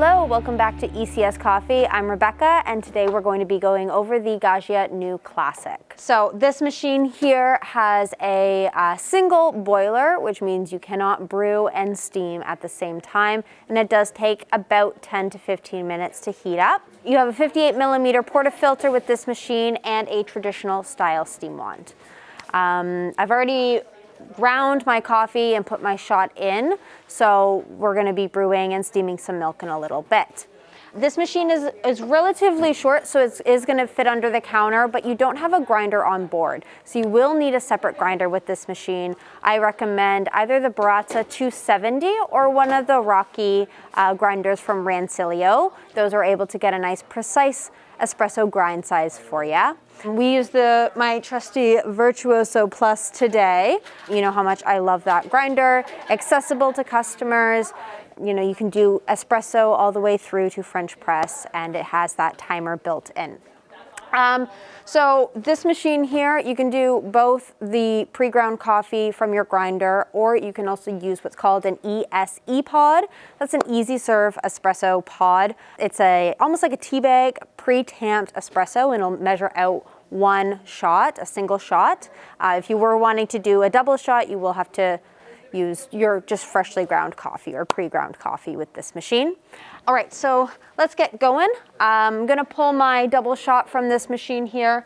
Hello, welcome back to ECS Coffee. I'm Rebecca, and today we're going to be going over the Gaggia New Classic. So this machine here has a single boiler, which means you cannot brew and steam at the same time, and it does take about 10 to 15 minutes to heat up. You have a 58 millimeter portafilter with this machine and a traditional style steam wand. I've already ground my coffee and put my shot in, so we're going to be brewing and steaming some milk in a little bit. This machine is relatively short, so it is going to fit under the counter, but you don't have a grinder on board, so you will need a separate grinder with this machine. I recommend either the Baratza 270 or one of the Rocky grinders from Rancilio. Those are able to get a nice precise espresso grind size for you. We use my trusty Virtuoso Plus today. You know how much I love that grinder. Accessible to customers. You know, you can do espresso all the way through to French press, and it has that timer built in. So this machine here, you can do both the pre-ground coffee from your grinder, or you can also use what's called an ESE pod. That's an easy serve espresso pod. It's almost like a tea bag, pre-tamped espresso, and it'll measure out one shot, a single shot. If you were wanting to do a double shot, you will have to use your just freshly ground coffee or pre-ground coffee with this machine. All right, so let's get going. I'm gonna pull my double shot from this machine here.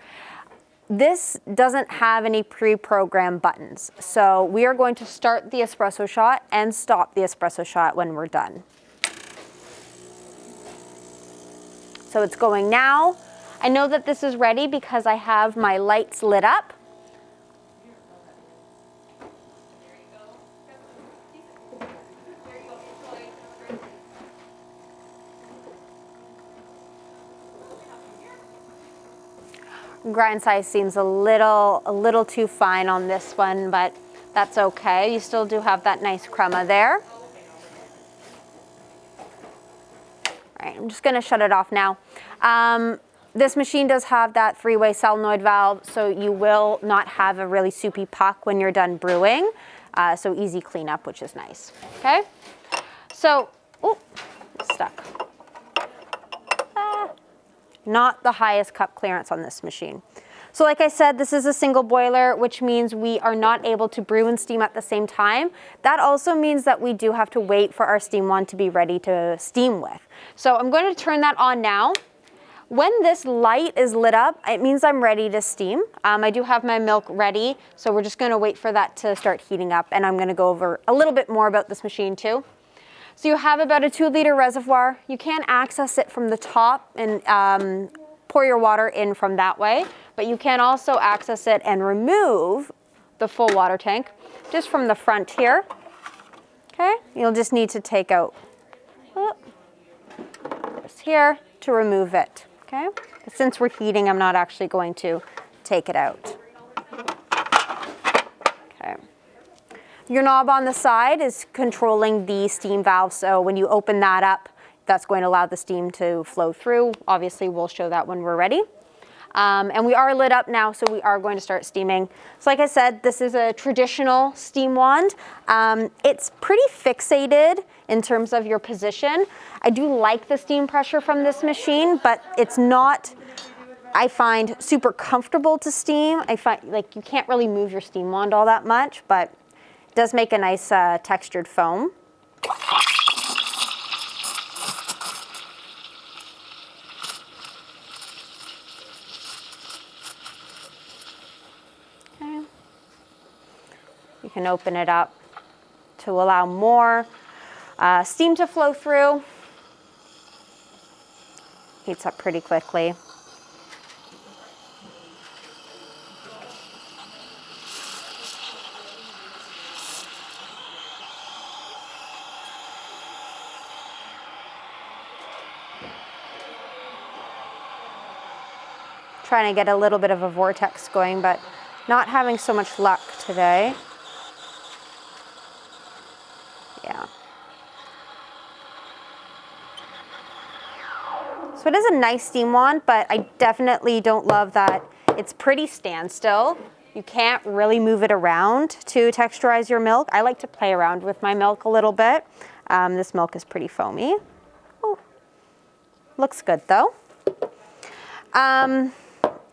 This doesn't have any pre-programmed buttons, so we are going to start the espresso shot and stop the espresso shot when we're done. So it's going now. I know that this is ready because I have my lights lit up. Grind size seems a little too fine on this one, but that's okay. You still do have that nice crema there. All right, I'm just gonna shut it off now. This machine does have that three-way solenoid valve, so you will not have a really soupy puck when you're done brewing. So easy cleanup, which is nice, okay? So, oh, it's stuck. Not the highest cup clearance on this machine. So like I said, this is a single boiler, which means we are not able to brew and steam at the same time. That also means that we do have to wait for our steam wand to be ready to steam with. So I'm going to turn that on now. When this light is lit up, it means I'm ready to steam. I do have my milk ready, so we're just going to wait for that to start heating up, and I'm going to go over a little bit more about this machine too. So you have about a 2-liter reservoir. You can access it from the top and pour your water in from that way, but you can also access it and remove the full water tank just from the front here. Okay, you'll just need to take out this here to remove it. Okay, since we're heating, I'm not actually going to take it out. Okay. Your knob on the side is controlling the steam valve, so when you open that up, that's going to allow the steam to flow through. Obviously, we'll show that when we're ready. And we are lit up now, so we are going to start steaming. So like I said, this is a traditional steam wand. It's pretty fixated in terms of your position. I do like the steam pressure from this machine, but it's not, I find, super comfortable to steam. I find like you can't really move your steam wand all that much, but it does make a nice textured foam. Okay. You can open it up to allow more steam to flow through. Heats up pretty quickly. Trying to get a little bit of a vortex going, but not having so much luck today. Yeah. So it is a nice steam wand, but I definitely don't love that it's pretty standstill. You can't really move it around to texturize your milk. I like to play around with my milk a little bit. This milk is pretty foamy. Oh, Looks good though.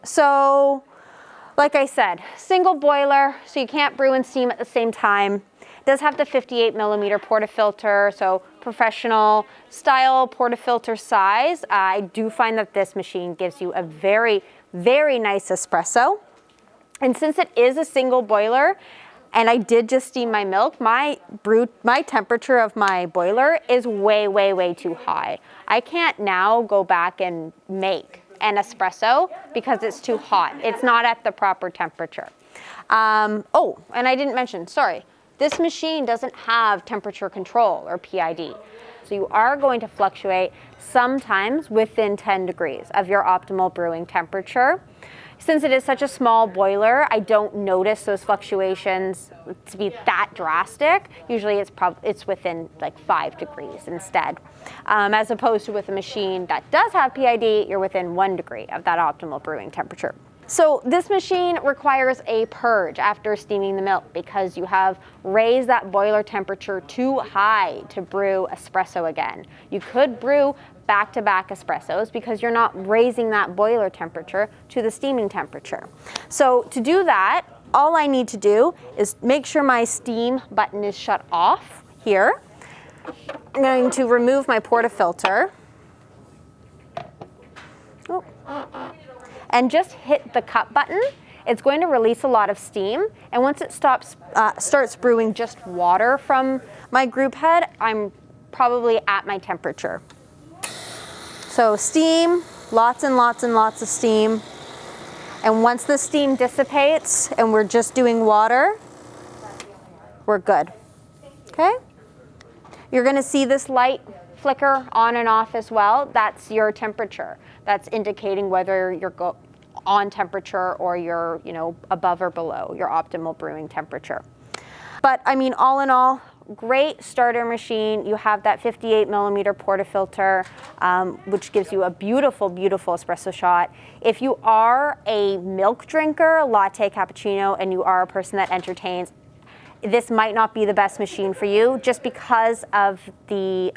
So like I said, single boiler, so you can't brew and steam at the same time. It does have the 58 millimeter portafilter, so professional style portafilter size. I do find that this machine gives you a very, very nice espresso. And since it is a single boiler, and I did just steam my milk, my temperature of my boiler is way, way, way too high. I can't now go back and make an espresso because it's too hot. It's not at the proper temperature. Oh, and I didn't mention, sorry, this machine doesn't have temperature control or PID. So you are going to fluctuate sometimes within 10 degrees of your optimal brewing temperature. Since it is such a small boiler, I don't notice those fluctuations to be that drastic. Usually it's within like 5 degrees instead. As opposed to with a machine that does have PID, you're within 1 degree of that optimal brewing temperature. So this machine requires a purge after steaming the milk because you have raised that boiler temperature too high to brew espresso again. You could brew back-to-back espressos because you're not raising that boiler temperature to the steaming temperature. So to do that, all I need to do is make sure my steam button is shut off here. I'm going to remove my portafilter. Oh. And just hit the cup button. It's going to release a lot of steam, and once it starts brewing just water from my group head, I'm probably at my temperature. So steam, lots and lots and lots of steam. And once the steam dissipates and we're just doing water, we're good. Okay? You're gonna see this light flicker on and off as well. That's your temperature. That's indicating whether you're on temperature or you're, above or below your optimal brewing temperature. But I mean, all in all, great starter machine. You have that 58 millimeter portafilter, which gives you a beautiful, beautiful espresso shot. If you are a milk drinker, latte, cappuccino, and you are a person that entertains, this might not be the best machine for you just because of the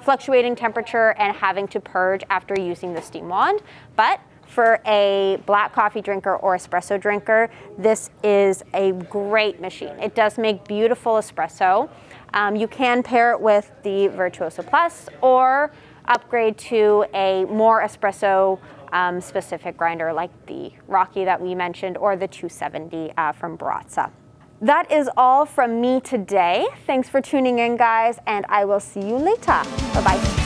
fluctuating temperature and having to purge after using the steam wand. But for a black coffee drinker or espresso drinker, this is a great machine. It does make beautiful espresso. You can pair it with the Virtuoso Plus or upgrade to a more espresso specific grinder like the Rocky that we mentioned or the 270 from Baratza. That is all from me today. Thanks for tuning in, guys, and I will see you later. Bye-bye.